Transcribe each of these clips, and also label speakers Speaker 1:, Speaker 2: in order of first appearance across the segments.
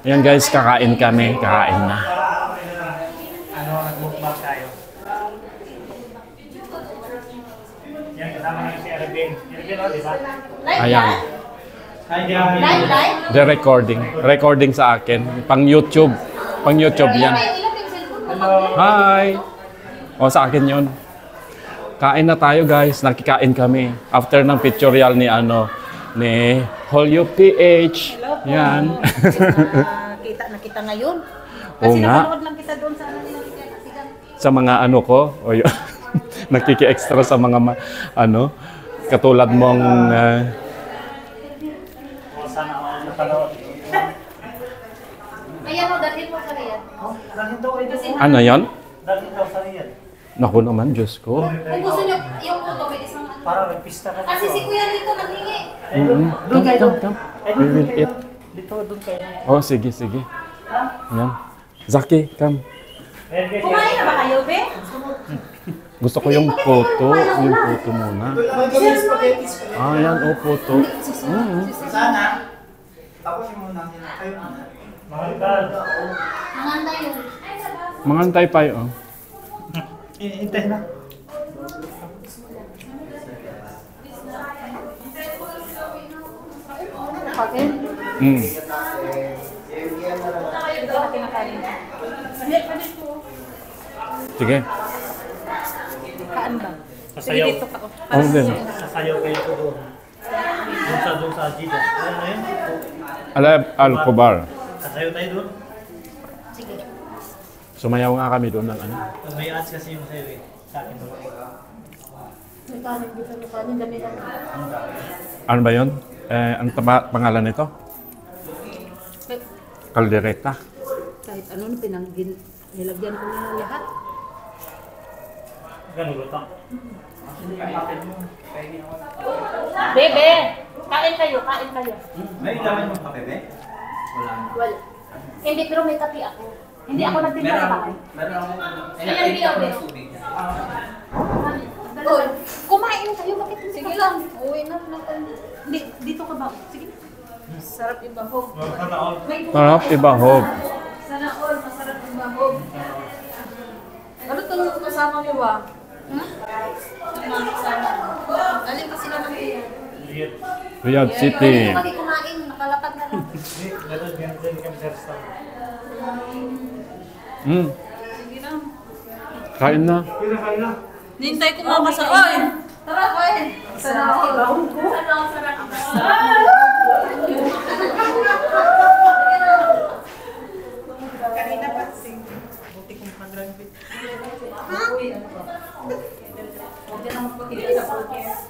Speaker 1: Ayan guys, kakain kami. Kakain na.
Speaker 2: Ano, nag-mukbang tayo. Yan, kasama namin si Arvin. Arvin, di ba?
Speaker 1: Ayan. The recording. Recording sa akin. Pang YouTube. Pang YouTube yan. Hi! O, sa akin yun. Kain na tayo guys. Nakikain kami. After ng pictorial ni ni Holyo PH. Yan.
Speaker 3: Kita na kita ngayon.
Speaker 1: Oo
Speaker 3: Kasi
Speaker 1: nga.
Speaker 3: napanood lang kita doon sa ano nila kasigan.
Speaker 1: Sa mga ko. O yun. Nakiki-extra sa mga katulad mong
Speaker 2: Sana ako napanood.
Speaker 3: Ayan o, dalhin mo sa riyan.
Speaker 2: Dalhin daw ito.
Speaker 1: ano yan?
Speaker 2: Dalhin daw sa riyan.
Speaker 1: Naku naman, Diyos ko.
Speaker 3: Kung gusto nyo, yung photo, may isang ano.
Speaker 2: Para nagpista ka.
Speaker 3: Kasi si Kuya dito naghingi.
Speaker 2: Doon kayo doon.
Speaker 1: Come. We will eat.
Speaker 2: Dito, doon kayo.
Speaker 1: Oh, sige. Yan. Zaki, come.
Speaker 3: Kumain na ba kayo, be?
Speaker 1: Gusto ko yung photo. Yung photo muna. Ah, yan. Oh, photo.
Speaker 4: Sana, tapos yung muna nila. Kayo muna.
Speaker 2: Mahal.
Speaker 3: Mangantay yun.
Speaker 1: Mangantay pa yun.
Speaker 2: Hintay na.
Speaker 3: Okay. Ito na kinakain.
Speaker 1: Sige.
Speaker 3: Kaan ba?
Speaker 2: Sasayaw.
Speaker 3: Dito ka.
Speaker 1: Oh, din.
Speaker 2: Sasayaw kayo ko doon. Doon sa Jida. Ano yun?
Speaker 1: Alab Al-Kubar.
Speaker 2: Sasayaw tayo doon.
Speaker 3: Sige.
Speaker 1: Sumayaw nga kami doon ng
Speaker 2: May ads kasi yung sayo eh. Sa akin doon.
Speaker 3: May kanin dito. May kanin. Dami lang.
Speaker 1: Ano ba yun? Ang pangalan nito? Caldereta.
Speaker 3: Kahit ano, nilagyan ko na lahat.
Speaker 2: Ganun ba ito?
Speaker 3: Bebe! Kain kayo.
Speaker 4: May ilawan yung kape, be? Wala.
Speaker 3: Wala. Hindi, pero may kape ako. Hindi ako nagtinda sa bahay.
Speaker 4: Meron akong...
Speaker 3: Ayan, biyaw, be. Uy, kumain kayo. Bakit hindi sige lang. Uwi na. Hindi, dito ka ba? Sige. Sarap ibahog. May
Speaker 1: Sarap ibahog.
Speaker 3: Sana all, masarap ibahog. Ano itong kasama mo ba? Mga kasama. Galing pa sila ng Riyadh.
Speaker 1: Riyadh City.
Speaker 3: Pati kumain, nakalapag na lang.
Speaker 2: Ganun kami sa restaurant.
Speaker 3: Sige na.
Speaker 1: Kain na.
Speaker 2: Kain na.
Speaker 3: Nintay ko mga sa... Oy! Tara, oy! Sana all. Sana all, sarap. Kanina pa sing. Buti kong pag-graduate. Huwag ka na magpakita sa podcast.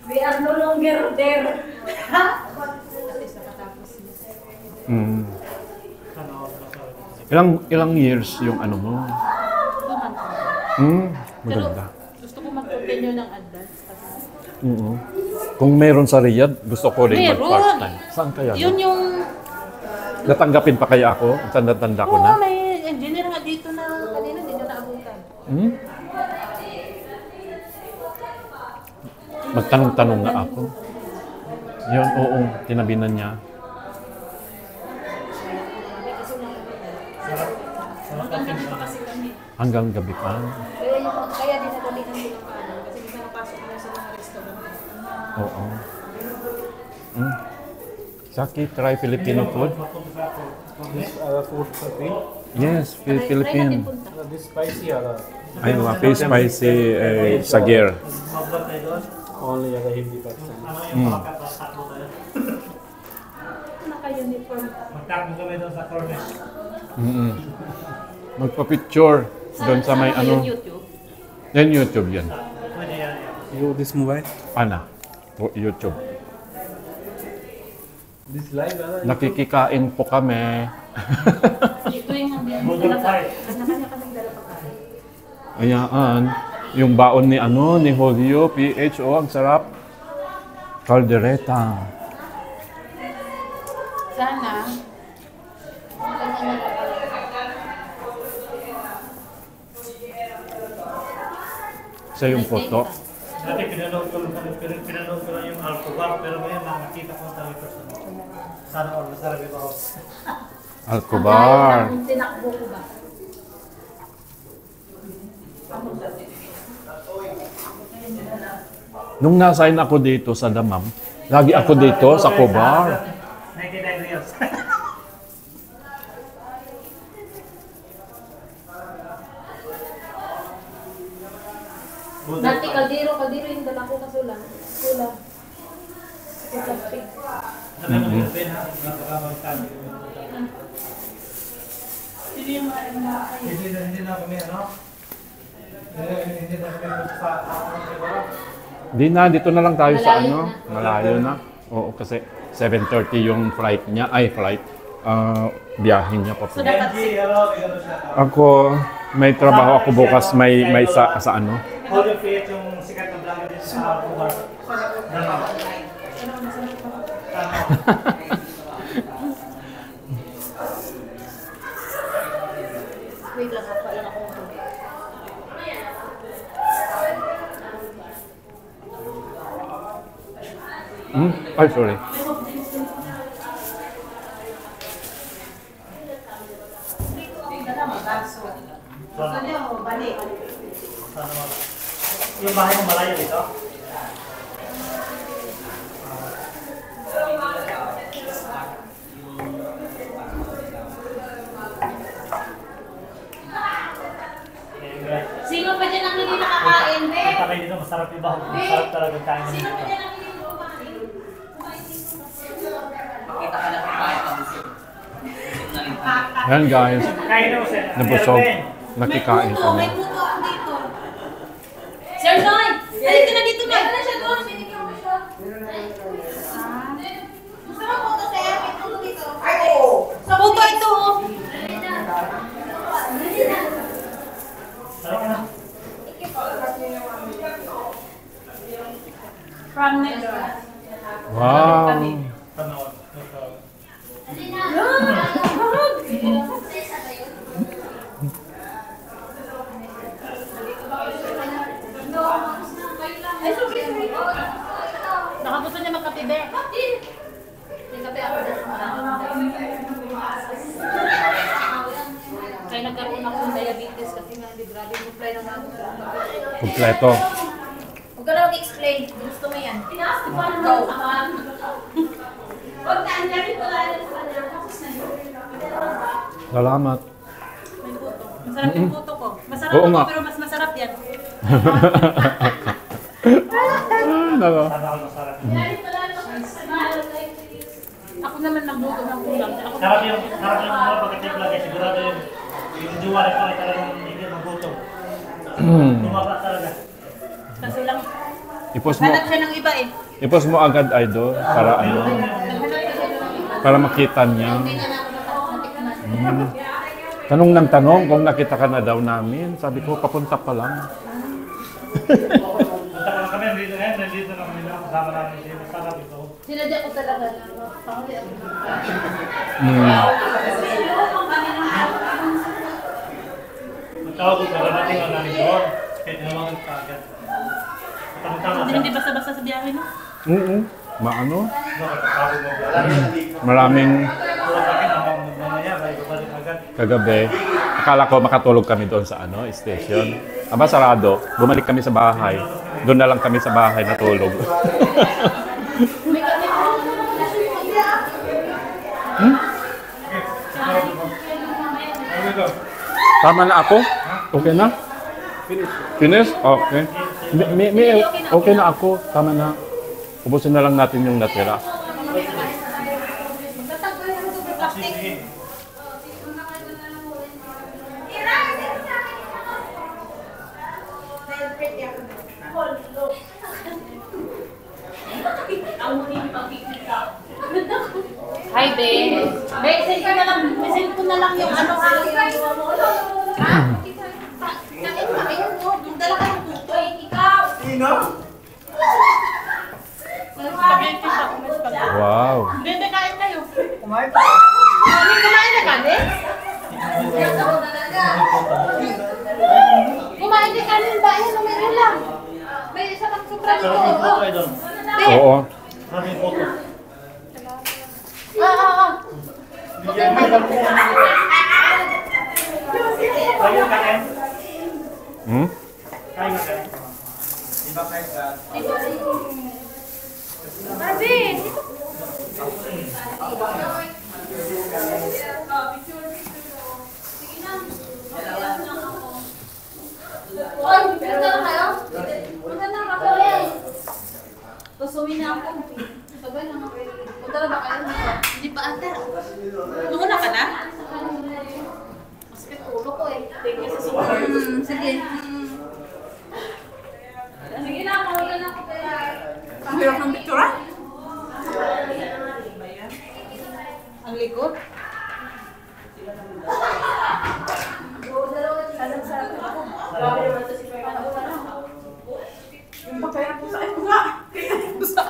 Speaker 3: We are no longer there. At least nakatapos.
Speaker 1: Ilang years yung ano mo? Maganda.
Speaker 3: Gusto ko mag-continue ng advance.
Speaker 1: Kung meron sa Riyadh, gusto ko rin
Speaker 3: Meron.
Speaker 1: mag-part-time. Saan kaya?
Speaker 3: Yun yung...
Speaker 1: Natanggapin pa kaya ako? Tanda-tanda ko na.
Speaker 3: Oo, may engineer nga dito na kanina, hindi nyo naabutan.
Speaker 1: Magtanong-tanong nga ako. Yun, oo. Tinabinan niya.
Speaker 3: Kasi kami.
Speaker 1: Hanggang gabi pa.
Speaker 3: Kaya din nadalihan din yung kanan. Kasi hindi napasok na sa mga restaurant.
Speaker 1: Oo. Saki, try Filipino food?
Speaker 2: This food Philippine.
Speaker 1: Yes,
Speaker 3: Try natin
Speaker 1: Philippine.
Speaker 3: punta.
Speaker 2: This spicy or
Speaker 1: Ayun nga, spicy sagir.
Speaker 2: mablat tayo doon? Only yung hindi Pakistan. Ano yung makakatakbo tayo?
Speaker 3: Naka-uniform.
Speaker 2: Magtakbo kami doon sa corner.
Speaker 1: Magpa-picture doon sa may
Speaker 3: Ano
Speaker 1: ano.
Speaker 3: yung YouTube?
Speaker 1: Yan YouTube yan.
Speaker 2: Pwede yan.
Speaker 4: You, this mobile?
Speaker 1: Ana? YouTube.
Speaker 4: This live,
Speaker 1: Nakikikain po kami.
Speaker 3: Ito yung hanggang
Speaker 2: Google Fight.
Speaker 3: kanya kaming dala pagkain.
Speaker 1: Ayan. Yung baon ni ni Holyo PH. Oh, ang sarap. Caldereta.
Speaker 3: Sana.
Speaker 1: Sa yung photo.
Speaker 2: Dati pinanood ko lang yung Alcobar, pero ngayon nakakita ko talaga sana all masarap ito ako.
Speaker 1: Alcobar.
Speaker 3: Tinakbo ko ba?
Speaker 1: Nung nasign ako dito sa Damam, lagi ako dito sa Cobar.
Speaker 2: 99 years.
Speaker 3: Dati kaldero yung dala ko kasulang. Sula. Plastic.
Speaker 2: Hindi na kami ano? Hindi na kami sa
Speaker 1: Di na, dito na lang tayo sa ano. Malayo na. Oo, kasi 7:30 yung flight niya. Ay, flight. Biyahe niya pa po. Ako, may trabaho ako bukas. May sa ano.
Speaker 2: Hold your feet yung sikat na vlogger dito sa Alcobar.
Speaker 3: Wait lang, hapa lang ako.
Speaker 1: Ay, sorry.
Speaker 2: Yung bahay mo malayo dito?
Speaker 3: Sino pa dyan ang hindi nakakain, be?
Speaker 2: Kita kayo dito, masarap yung bahay. Masarap talaga kain
Speaker 3: Sino
Speaker 2: dito.
Speaker 3: pa dyan ang hindi kumakain?
Speaker 1: Yan guys,
Speaker 2: Kain na mo sir.
Speaker 1: nabusog. Nakikain
Speaker 3: May
Speaker 1: kami.
Speaker 3: puto ako dito. Sir Noy! Halika na dito, Noy! Ano siya doon? Binigyan mo siya. Gusto mo puto, sir? May puto dito. Ay, oo! Sa puto ito, oh!
Speaker 2: Halika na.
Speaker 3: From next.
Speaker 1: Wow.
Speaker 2: Panood.
Speaker 3: Ay, sorry. Nakagusto niya magkape, be. May kape ako dyan. Kaya nagkaroon ako ng diabetes kasi nga hindi grabe yung supply ng mga
Speaker 1: Kompleto.
Speaker 3: Huwag ka na mag-explain. Gusto mo yan. Tinaas ko pa ng Huwag na, ang dami ko lang sa kanya.
Speaker 1: Salamat.
Speaker 3: May puto. Masarap yung puto ko. Masarap
Speaker 1: Oo
Speaker 3: ako,
Speaker 1: nga.
Speaker 3: pero mas masarap yan.
Speaker 1: Nako.
Speaker 2: Sana ako masarap.
Speaker 3: Ako naman nagluto ng ulam. Ako
Speaker 2: Sarap yung mga pagkatipla kasi sigurado yung juwala ko ay talagang hindi magutom. Tumaba talaga.
Speaker 3: kasi lang.
Speaker 1: Ipos mo,
Speaker 3: Hanap siya ng iba eh.
Speaker 1: ipos mo agad idol para ano,
Speaker 3: Naghanap siya ng iba.
Speaker 1: para makita niya.
Speaker 3: Hindi na ako natikman.
Speaker 1: Tanong ng tanong kung nakita ka na daw namin. Sabi ko, papunta pa lang.
Speaker 2: Punta ko lang kami, nandito na kami na kasama namin siya. Masarap ito.
Speaker 3: Sinadya ko talaga. Panguli ako.
Speaker 2: Magtawag ko talaga natin ang namin doon. Kahit naman ang kagat. Tama-tama siya.
Speaker 3: Hindi basta-basta sa biyahe no?
Speaker 1: Maano?
Speaker 2: Nakatawag mo.
Speaker 1: Maraming
Speaker 2: Tulad sa akin, mamaya, may babalik agad.
Speaker 1: kagabi. Akala ko makatulog kami doon sa ano, station. Aba, sarado. Bumalik kami sa bahay. Doon na lang kami sa bahay natulog.
Speaker 3: May kami po.
Speaker 1: Tama na ako? Okay na? Finish? Okay. Okay na ako. Tama na. Ubusin na lang natin yung natira.
Speaker 2: Sige.
Speaker 3: Hi, babe. Babe, send ko na lang. Send ko na lang yung ano ha. Ha? Kain pa kayo mo. Dala ka ng puto. Ikaw.
Speaker 4: Sino?
Speaker 3: Spaghetti siya.
Speaker 1: Wow.
Speaker 3: Bebe, kain kayo.
Speaker 4: Kumain pa.
Speaker 3: Kumain na ka, be? Kumain din kanin ba? Ayan, may ulam. May isa pang
Speaker 2: Maraming photo ay doon.
Speaker 1: Oo.
Speaker 2: Maraming photo.
Speaker 3: Okay,
Speaker 2: Kayo kain?
Speaker 1: Hmm?
Speaker 2: Kain na kain.
Speaker 4: Di ba kayo ka?
Speaker 3: Babi! Oy, punta na kayo? Punta na ba kayo? Tusumin na ako. Sabay lang ako. Punta na ba kayo? Hindi pa ate. Nuna ka na? Masakit ulo ko eh. Thank you sa support. Sige. Sige na, mawala na ako kaya. Ang hirap ng picture. Ang likod.
Speaker 5: Yung pagkaya ng pusa, ay nga! Pusa!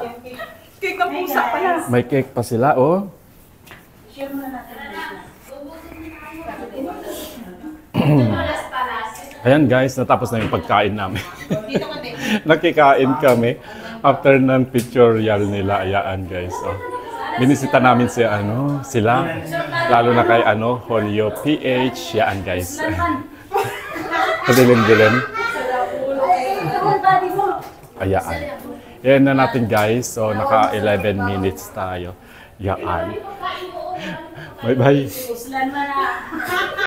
Speaker 5: Cake ng pusa pala.
Speaker 1: May cake pa sila, oh. Ayan guys, natapos na yung pagkain namin.
Speaker 3: Dito kami.
Speaker 1: Nakikain kami after ng pictorial nila. Ayan guys. Oh. Binisita namin sila. Lalo na kay Holyo PH. Ayan guys. Padilim-dilim. Ayan. Yan na natin guys. So naka 11 minutes tayo. Ayan. Bye-bye.